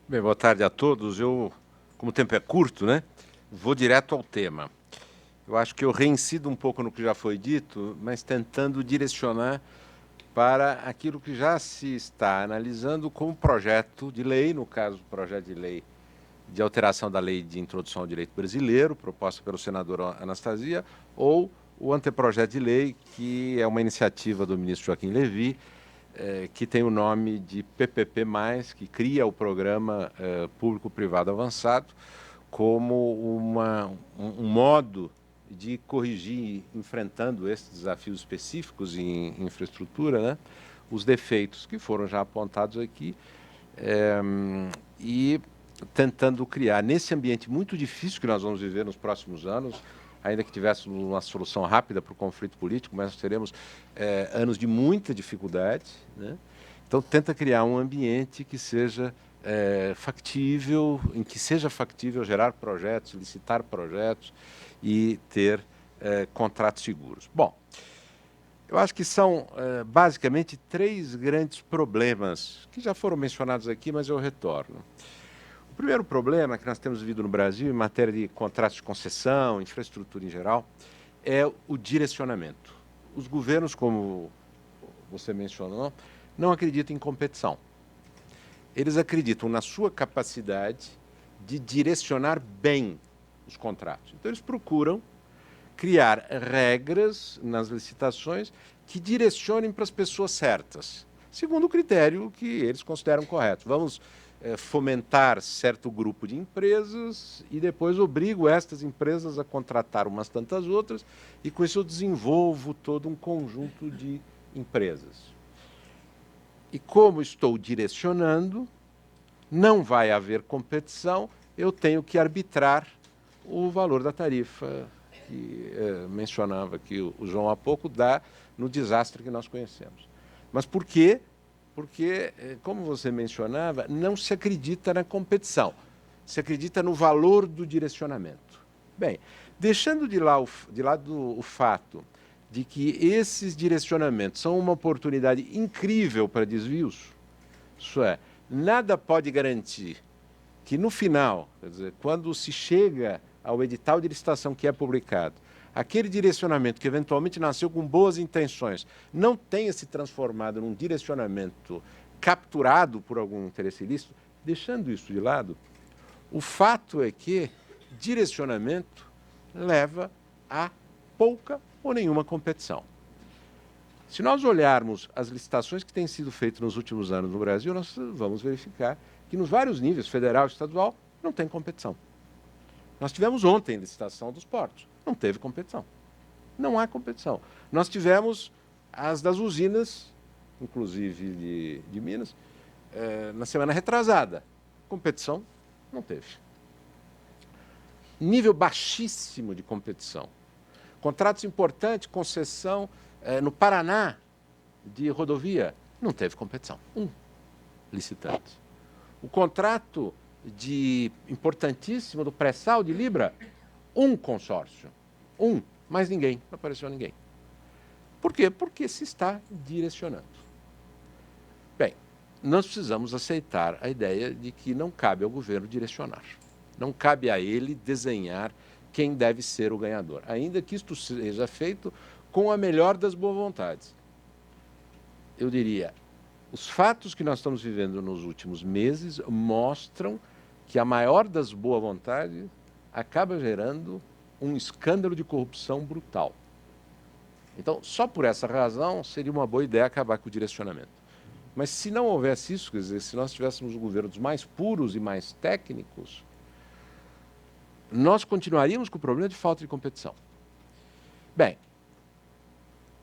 Bem, boa tarde a todos. Como o tempo é curto, né, vou direto ao tema. Eu acho que eu reincido um pouco no que já foi dito, mas tentando direcionar para aquilo que já se está analisando como projeto de lei, no caso, projeto de lei de alteração da lei de introdução ao direito brasileiro, proposta pelo senador Anastasia, ou o anteprojeto de lei, que é uma iniciativa do ministro Joaquim Levy, que tem o nome de PPP+, que cria o Programa Público-Privado Avançado, como um modo de corrigir, enfrentando esses desafios específicos em infraestrutura, né, os defeitos que foram já apontados aqui, e tentando criar, nesse ambiente muito difícil que nós vamos viver nos próximos anos, ainda que tivéssemos uma solução rápida para o conflito político, mas nós teremos anos de muita dificuldade, né? Então, tenta criar um ambiente que seja factível, em que seja factível gerar projetos, licitar projetos e ter contratos seguros. Bom, eu acho que são basicamente três grandes problemas que já foram mencionados aqui, mas eu retorno. O primeiro problema que nós temos vivido no Brasil em matéria de contratos de concessão, infraestrutura em geral, é o direcionamento. Os governos, como você mencionou, não acreditam em competição. Eles acreditam na sua capacidade de direcionar bem os contratos. Então, eles procuram criar regras nas licitações que direcionem para as pessoas certas, segundo o critério que eles consideram correto. Vamos fomentar certo grupo de empresas e depois obrigo estas empresas a contratar umas tantas outras e com isso eu desenvolvo todo um conjunto de empresas. E como estou direcionando, não vai haver competição, eu tenho que arbitrar o valor da tarifa que mencionava aqui o João há pouco, dá no desastre que nós conhecemos. Mas por quê? Porque, como você mencionava, não se acredita na competição, se acredita no valor do direcionamento. Bem, deixando de lado o fato de que esses direcionamentos são uma oportunidade incrível para desvios, isso é, nada pode garantir que no final, quer dizer, quando se chega ao edital de licitação que é publicado, aquele direcionamento que eventualmente nasceu com boas intenções não tenha se transformado num direcionamento capturado por algum interesse ilícito, deixando isso de lado, o fato é que direcionamento leva a pouca ou nenhuma competição. Se nós olharmos as licitações que têm sido feitas nos últimos anos no Brasil, nós vamos verificar que nos vários níveis, federal e estadual, não tem competição. Nós tivemos ontem licitação dos portos, não teve competição. Não há competição. Nós tivemos as das usinas, inclusive de Minas, na semana retrasada. Competição não teve. Nível baixíssimo de competição. Contratos importantes, concessão no Paraná de rodovia, não teve competição. Um licitante. O contrato importantíssimo do pré-sal de Libra, um consórcio. Um, mais ninguém, não apareceu ninguém. Por quê? Porque se está direcionando. Bem, nós precisamos aceitar a ideia de que não cabe ao governo direcionar. Não cabe a ele desenhar quem deve ser o ganhador, ainda que isto seja feito com a melhor das boas vontades. Eu diria, os fatos que nós estamos vivendo nos últimos meses mostram que a maior das boas vontades acaba gerando um escândalo de corrupção brutal. Então, só por essa razão, seria uma boa ideia acabar com o direcionamento. Mas se não houvesse isso, quer dizer, se nós tivéssemos governos mais puros e mais técnicos, nós continuaríamos com o problema de falta de competição. Bem,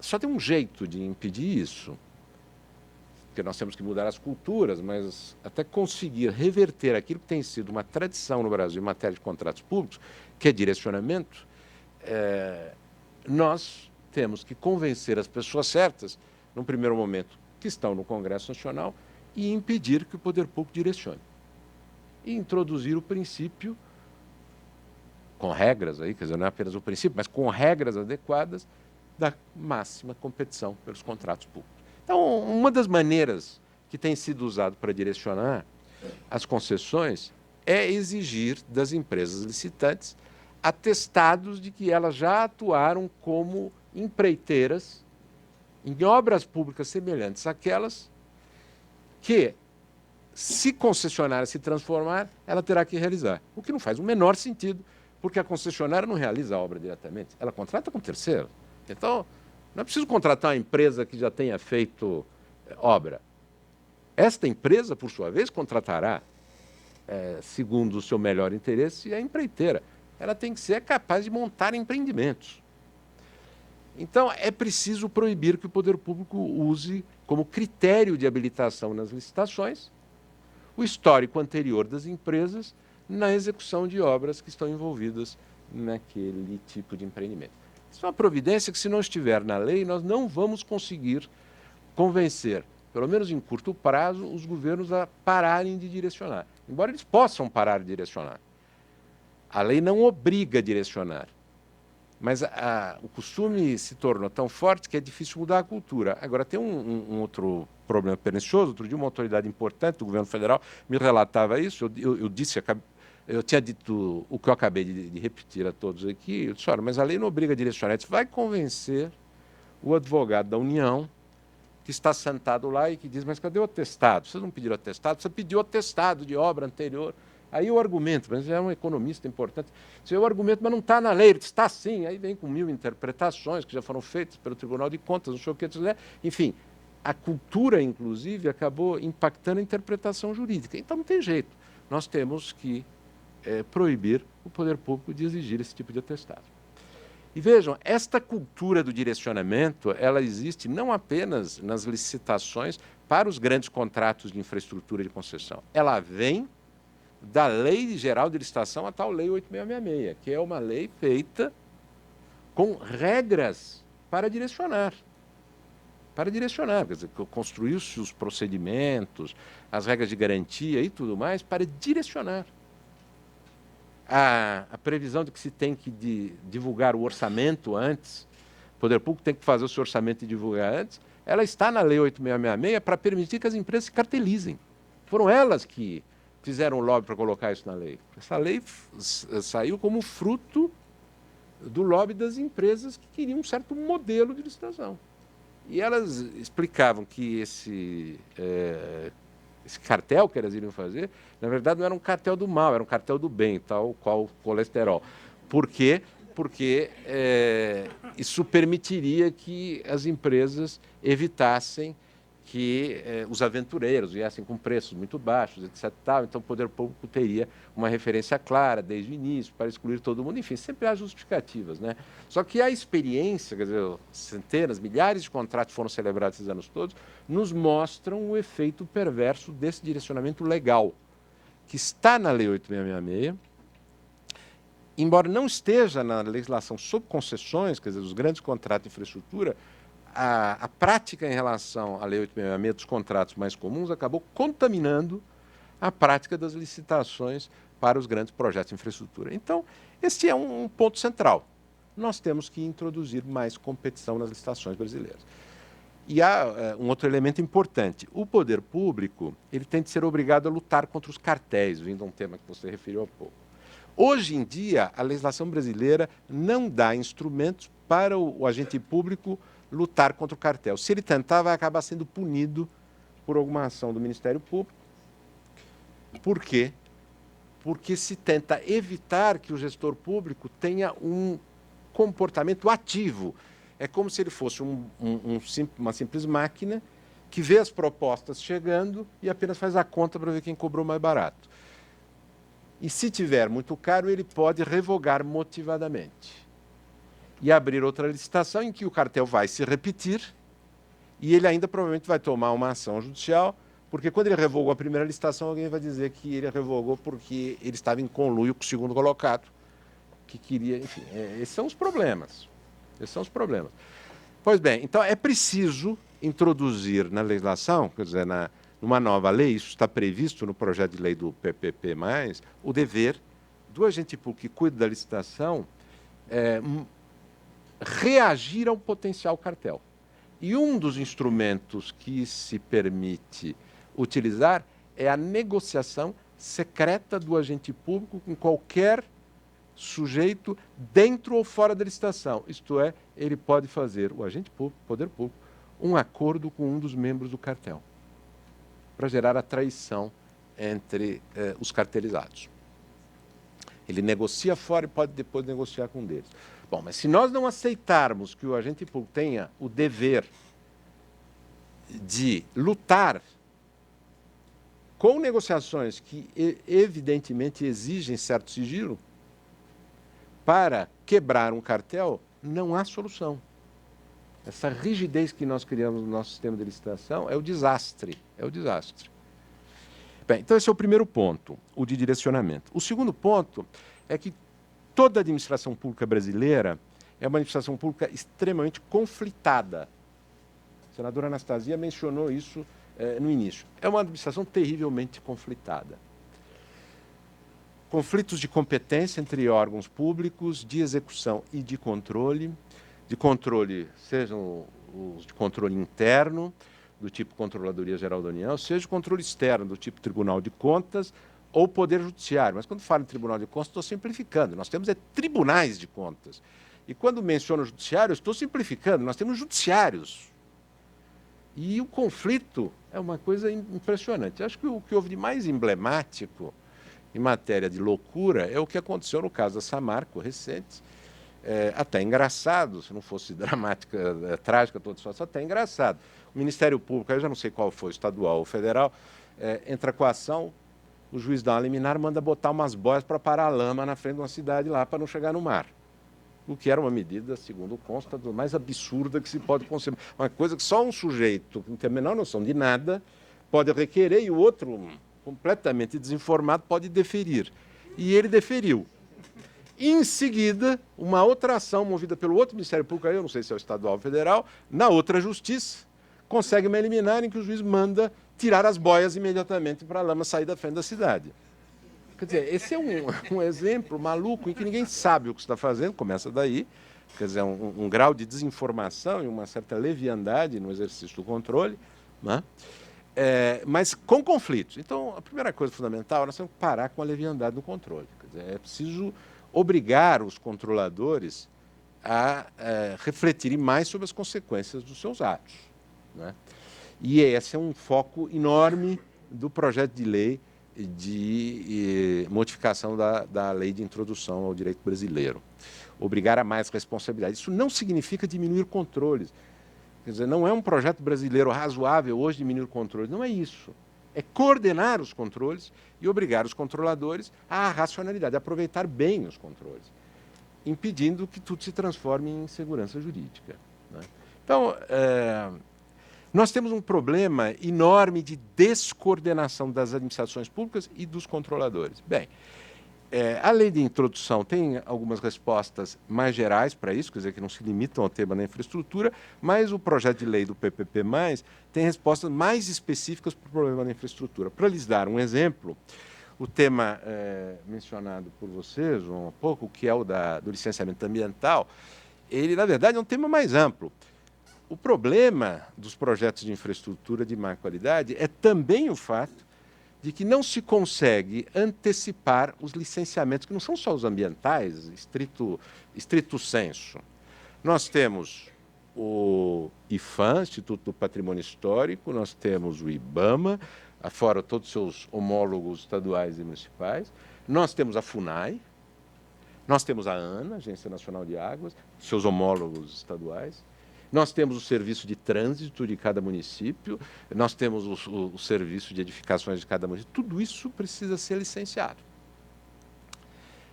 só tem um jeito de impedir isso, porque nós temos que mudar as culturas, mas até conseguir reverter aquilo que tem sido uma tradição no Brasil em matéria de contratos públicos, que é direcionamento, nós temos que convencer as pessoas certas, num primeiro momento, que estão no Congresso Nacional, e impedir que o poder público direcione. E introduzir o princípio, com regras aí, quer dizer, não é apenas o princípio, mas com regras adequadas, da máxima competição pelos contratos públicos. Então, uma das maneiras que tem sido usado para direcionar as concessões é exigir das empresas licitantes atestados de que elas já atuaram como empreiteiras em obras públicas semelhantes àquelas que, se concessionária se transformar, ela terá que realizar. O que não faz o menor sentido, porque a concessionária não realiza a obra diretamente, ela contrata com terceiro. Então, não é preciso contratar uma empresa que já tenha feito obra. Esta empresa, por sua vez, contratará, segundo o seu melhor interesse, a empreiteira. Ela tem que ser capaz de montar empreendimentos. Então, é preciso proibir que o poder público use como critério de habilitação nas licitações o histórico anterior das empresas na execução de obras que estão envolvidas naquele tipo de empreendimento. Isso é uma providência que, se não estiver na lei, nós não vamos conseguir convencer, pelo menos em curto prazo, os governos a pararem de direcionar. Embora eles possam parar de direcionar. A lei não obriga a direcionar. Mas o costume se tornou tão forte que é difícil mudar a cultura. Agora, tem um outro problema pernicioso. Outro dia, uma autoridade importante do governo federal me relatava isso. Eu tinha dito o que eu acabei de repetir a todos aqui. Eu disse, olha, mas a lei não obriga a direcionar. Disse, vai convencer o advogado da União, que está sentado lá e que diz, mas cadê o atestado? Vocês não pediram atestado? Você pediu atestado de obra anterior. Aí o argumento, mas é um economista importante, o argumento, mas não está na lei, ele está sim, aí vem com 1000 interpretações que já foram feitas pelo Tribunal de Contas, não sei o que, enfim, a cultura, inclusive, acabou impactando a interpretação jurídica. Então não tem jeito, nós temos que proibir o poder público de exigir esse tipo de atestado. E vejam, esta cultura do direcionamento, ela existe não apenas nas licitações para os grandes contratos de infraestrutura de concessão, ela vem da Lei Geral de Licitação, a tal Lei 8666, que é uma lei feita com regras para direcionar. Para direcionar, quer dizer, construiu-se os procedimentos, as regras de garantia e tudo mais para direcionar. A previsão de que se tem que divulgar o orçamento antes, o poder público tem que fazer o seu orçamento e divulgar antes, ela está na Lei 8666 para permitir que as empresas se cartelizem. Foram elas que fizeram lobby para colocar isso na lei. Essa lei saiu como fruto do lobby das empresas que queriam um certo modelo de licitação. E elas explicavam que esse cartel que elas iriam fazer, na verdade, não era um cartel do mal, era um cartel do bem, tal qual o colesterol. Por quê? Porque isso permitiria que as empresas evitassem que os aventureiros viessem com preços muito baixos, etc. Então, o poder público teria uma referência clara desde o início para excluir todo mundo. Enfim, sempre há justificativas, né? Só que a experiência, quer dizer, centenas, milhares de contratos foram celebrados esses anos todos, nos mostram o efeito perverso desse direcionamento legal, que está na Lei 8666, embora não esteja na legislação sobre concessões, quer dizer, os grandes contratos de infraestrutura. A prática em relação à Lei 8666 dos contratos mais comuns acabou contaminando a prática das licitações para os grandes projetos de infraestrutura. Então, esse é um ponto central. Nós temos que introduzir mais competição nas licitações brasileiras. E há um outro elemento importante. O poder público ele tem de ser obrigado a lutar contra os cartéis, vindo a um tema que você referiu há pouco. Hoje em dia, a legislação brasileira não dá instrumentos para o agente público lutar contra o cartel. Se ele tentar, vai acabar sendo punido por alguma ação do Ministério Público. Por quê? Porque se tenta evitar que o gestor público tenha um comportamento ativo. É como se ele fosse uma simples máquina que vê as propostas chegando e apenas faz a conta para ver quem cobrou mais barato. E se tiver muito caro, ele pode revogar motivadamente e abrir outra licitação em que o cartel vai se repetir e ele ainda provavelmente vai tomar uma ação judicial, porque quando ele revogou a primeira licitação, alguém vai dizer que ele revogou porque ele estava em conluio com o segundo colocado, que queria, enfim, esses são os problemas. Esses são os problemas. Pois bem, então é preciso introduzir na legislação, quer dizer, numa nova lei, isso está previsto no projeto de lei do PPP+, o dever do agente público que cuida da licitação reagir ao potencial cartel. E um dos instrumentos que se permite utilizar é a negociação secreta do agente público com qualquer sujeito dentro ou fora da licitação. Isto é, ele pode fazer, o agente público, poder público, um acordo com um dos membros do cartel, para gerar a traição entre os cartelizados. Ele negocia fora e pode depois negociar com um deles. Bom, mas se nós não aceitarmos que o agente público tenha o dever de lutar com negociações que evidentemente exigem certo sigilo, para quebrar um cartel, não há solução. Essa rigidez que nós criamos no nosso sistema de licitação é o desastre. É o desastre. Bem, então esse é o primeiro ponto, o de direcionamento. O segundo ponto é que toda a administração pública brasileira é uma administração pública extremamente conflitada. A senadora Anastasia mencionou isso no início. É uma administração terrivelmente conflitada. Conflitos de competência entre órgãos públicos, de execução e de controle, sejam os de controle interno, do tipo Controladoria Geral da União, seja o controle externo, do tipo Tribunal de Contas ou Poder Judiciário. Mas quando falo em Tribunal de Contas, estou simplificando. Nós temos tribunais de contas. E quando menciono o Judiciário, estou simplificando. Nós temos judiciários. E o conflito é uma coisa impressionante. Acho que o que houve de mais emblemático em matéria de loucura é o que aconteceu no caso da Samarco, recente. Até engraçado, se não fosse dramática, trágica toda a situação, até engraçado. O Ministério Público, eu já não sei qual foi, estadual ou federal, entra com a ação, o juiz dá uma liminar, manda botar umas boias para parar a lama na frente de uma cidade lá para não chegar no mar. O que era uma medida, segundo consta, do mais absurda que se pode conceber. Uma coisa que só um sujeito que não tem a menor noção de nada pode requerer e o outro, completamente desinformado, pode deferir. E ele deferiu. Em seguida, uma outra ação movida pelo outro Ministério Público, eu não sei se é o estadual ou federal, na outra justiça, consegue uma liminar em que o juiz manda tirar as boias imediatamente para a lama sair da frente da cidade. Quer dizer, esse é um exemplo maluco em que ninguém sabe o que está fazendo, começa daí, quer dizer, um grau de desinformação e uma certa leviandade no exercício do controle, né? Mas com conflitos. Então, a primeira coisa fundamental, nós temos que parar com a leviandade no controle. Quer dizer, é preciso obrigar os controladores a refletirem mais sobre as consequências dos seus atos, né? E esse é um foco enorme do projeto de lei de modificação da lei de introdução ao direito brasileiro. Obrigar a mais responsabilidade. Isso não significa diminuir controles. Quer dizer, não é um projeto brasileiro razoável hoje diminuir controles. Não é isso. É coordenar os controles e obrigar os controladores à racionalidade, a aproveitar bem os controles, impedindo que tudo se transforme em segurança jurídica, né? Então, nós temos um problema enorme de descoordenação das administrações públicas e dos controladores. Bem, a lei de introdução tem algumas respostas mais gerais para isso, quer dizer, que não se limitam ao tema da infraestrutura, mas o projeto de lei do PPP+, tem respostas mais específicas para o problema da infraestrutura. Para lhes dar um exemplo, o tema mencionado por vocês um pouco, que é o do licenciamento ambiental, ele, na verdade, é um tema mais amplo. O problema dos projetos de infraestrutura de má qualidade é também o fato de que não se consegue antecipar os licenciamentos, que não são só os ambientais, estrito sensu. Nós temos o IPHAN, Instituto do Patrimônio Histórico, nós temos o IBAMA, afora todos os seus homólogos estaduais e municipais, nós temos a FUNAI, nós temos a ANA, Agência Nacional de Águas, seus homólogos estaduais, nós temos o serviço de trânsito de cada município, nós temos o serviço de edificações de cada município. Tudo isso precisa ser licenciado.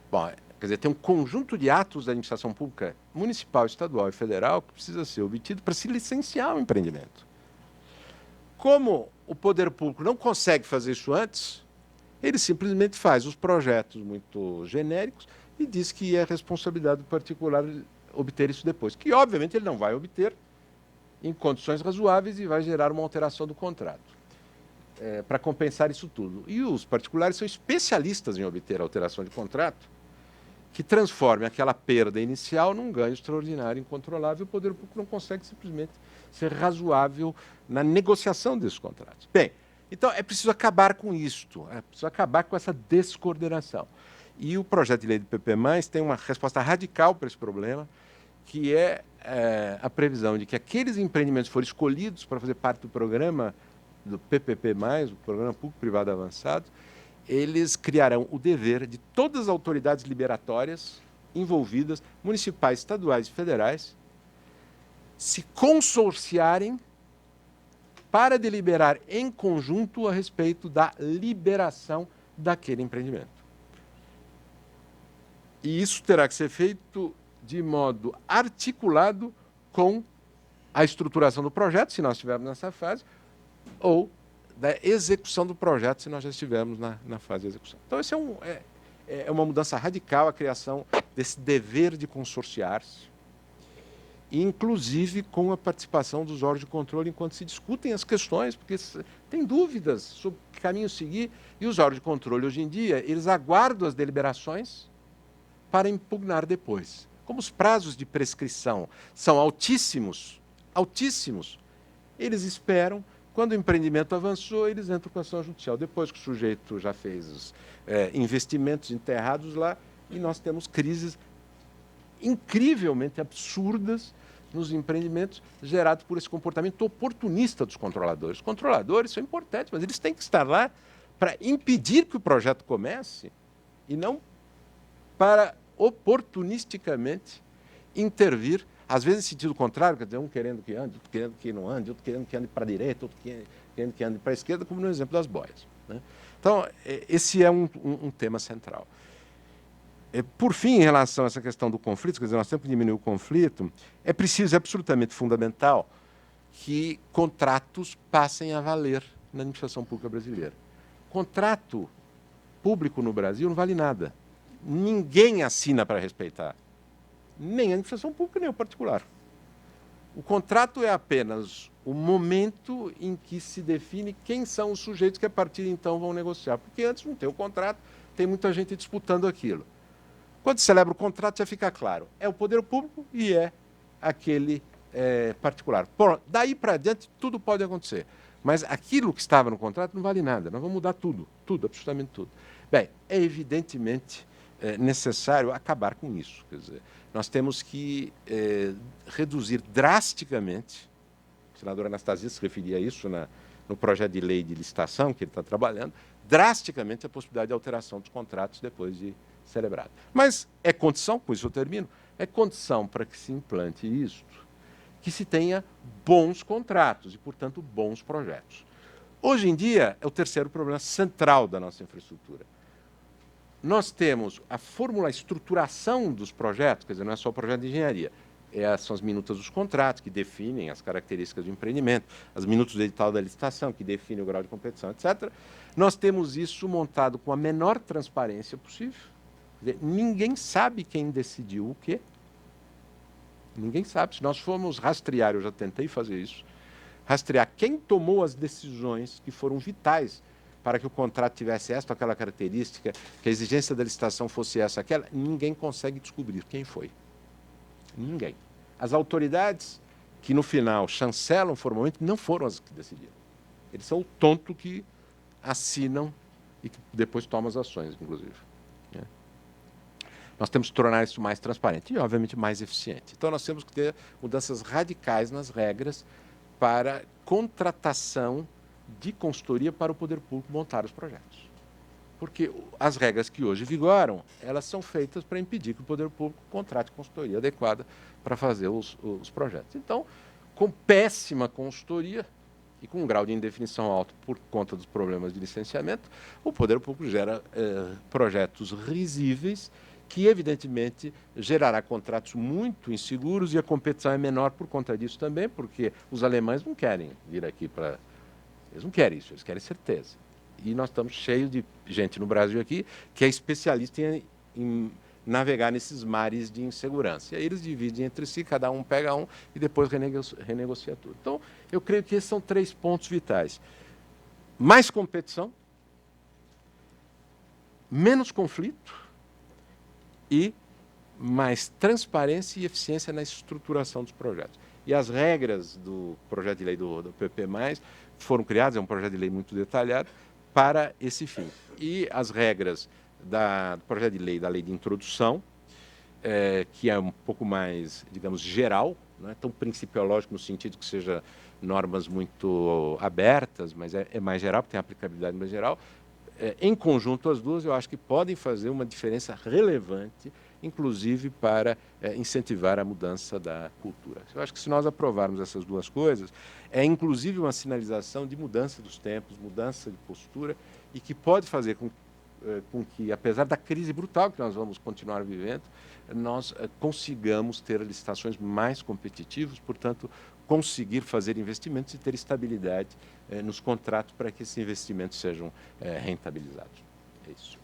Bom, quer dizer, tem um conjunto de atos da administração pública municipal, estadual e federal que precisa ser obtido para se licenciar o empreendimento. Como o poder público não consegue fazer isso antes, ele simplesmente faz os projetos muito genéricos e diz que é responsabilidade do particular obter isso depois, que obviamente ele não vai obter em condições razoáveis e vai gerar uma alteração do contrato para compensar isso tudo. E os particulares são especialistas em obter alteração de contrato que transforme aquela perda inicial num ganho extraordinário, incontrolável, e o poder público não consegue simplesmente ser razoável na negociação desses contratos. Bem, Então, é preciso acabar com isto, é preciso acabar com essa descoordenação. E o projeto de lei do PP+, tem uma resposta radical para esse problema, que é, a previsão de que aqueles empreendimentos que forem escolhidos para fazer parte do programa do PPP+, o Programa Público-Privado Avançado, eles criarão o dever de todas as autoridades liberatórias envolvidas, municipais, estaduais e federais, se consorciarem para deliberar em conjunto a respeito da liberação daquele empreendimento. E isso terá que ser feito de modo articulado com a estruturação do projeto, se nós estivermos nessa fase, ou da execução do projeto, se nós já estivermos na fase de execução. Então, esse é uma mudança radical, a criação desse dever de consorciar-se, inclusive com a participação dos órgãos de controle enquanto se discutem as questões, porque tem dúvidas sobre que caminho seguir, e os órgãos de controle, hoje em dia, eles aguardam as deliberações para impugnar depois. Como os prazos de prescrição são altíssimos, eles esperam, quando o empreendimento avançou, eles entram com a ação judicial. Depois que o sujeito já fez os investimentos enterrados lá, e nós temos crises incrivelmente absurdas nos empreendimentos gerados por esse comportamento oportunista dos controladores. Os controladores são importantes, mas eles têm que estar lá para impedir que o projeto comece e não para oportunisticamente intervir, às vezes em sentido contrário, quer dizer, um querendo que ande, outro querendo que não ande, outro querendo que ande para a direita, outro querendo que ande para a esquerda, como no exemplo das boias, né? Então, esse é um tema central. Por fim, em relação a essa questão do conflito, quer dizer, nós temos que diminuir o conflito, é preciso, é absolutamente fundamental, que contratos passem a valer na administração pública brasileira. Contrato público no Brasil não vale nada. Ninguém assina para respeitar. Nem a administração pública, nem o particular. O contrato é apenas o momento em que se define quem são os sujeitos que, a partir de então, vão negociar. Porque antes não tem o contrato, tem muita gente disputando aquilo. Quando se celebra o contrato, já fica claro. É o poder público e é aquele particular. Daí para adiante, tudo pode acontecer. Mas aquilo que estava no contrato não vale nada. Nós vamos mudar tudo, absolutamente tudo. Bem, é evidentemente necessário acabar com isso. Quer dizer, nós temos que reduzir drasticamente, o senador Anastasia se referia a isso no projeto de lei de licitação que ele está trabalhando, drasticamente a possibilidade de alteração dos contratos depois de celebrado. Mas é condição, com isso eu termino, é condição para que se implante isto, que se tenha bons contratos e, portanto, bons projetos. Hoje em dia, é o terceiro problema central da nossa infraestrutura. Nós temos a fórmula, a estruturação dos projetos, quer dizer, não é só o projeto de engenharia, são as minutas dos contratos, que definem as características do empreendimento, as minutas do edital da licitação, que definem o grau de competição, etc. Nós temos isso montado com a menor transparência possível. Quer dizer, ninguém sabe quem decidiu o quê. Ninguém sabe. Se nós formos rastrear, eu já tentei fazer isso, rastrear quem tomou as decisões que foram vitais para que o contrato tivesse esta ou aquela característica, que a exigência da licitação fosse essa ou aquela, ninguém consegue descobrir quem foi. Ninguém. As autoridades que, no final, chancelam formalmente, não foram as que decidiram. Eles são o tonto que assinam e que depois tomam as ações, inclusive. Nós temos que tornar isso mais transparente e, obviamente, mais eficiente. Então, nós temos que ter mudanças radicais nas regras para contratação de consultoria para o poder público montar os projetos. Porque as regras que hoje vigoram, elas são feitas para impedir que o poder público contrate consultoria adequada para fazer os projetos. Então, com péssima consultoria e com um grau de indefinição alto por conta dos problemas de licenciamento, o poder público gera projetos risíveis que, evidentemente, gerará contratos muito inseguros e a competição é menor por conta disso também, porque os alemães não querem vir aqui para... Eles não querem isso, eles querem certeza. E nós estamos cheios de gente no Brasil aqui que é especialista em navegar nesses mares de insegurança. E aí eles dividem entre si, cada um pega um e depois renegocia tudo. Então, eu creio que esses são 3 pontos vitais. Mais competição, menos conflito e mais transparência e eficiência na estruturação dos projetos. E as regras do projeto de lei do PP+, foram criados, é um projeto de lei muito detalhado, para esse fim. E as regras do projeto de lei, da lei de introdução, que é um pouco mais, digamos, geral, não é tão principiológico no sentido que seja normas muito abertas, mas é mais geral, porque tem aplicabilidade mais geral. Em conjunto, as duas, eu acho que podem fazer uma diferença relevante, inclusive para incentivar a mudança da cultura. Eu acho que se nós aprovarmos essas duas coisas, é inclusive uma sinalização de mudança dos tempos, mudança de postura, e que pode fazer com que, apesar da crise brutal que nós vamos continuar vivendo, nós consigamos ter licitações mais competitivas, portanto, conseguir fazer investimentos e ter estabilidade nos contratos para que esses investimentos sejam rentabilizados. É isso.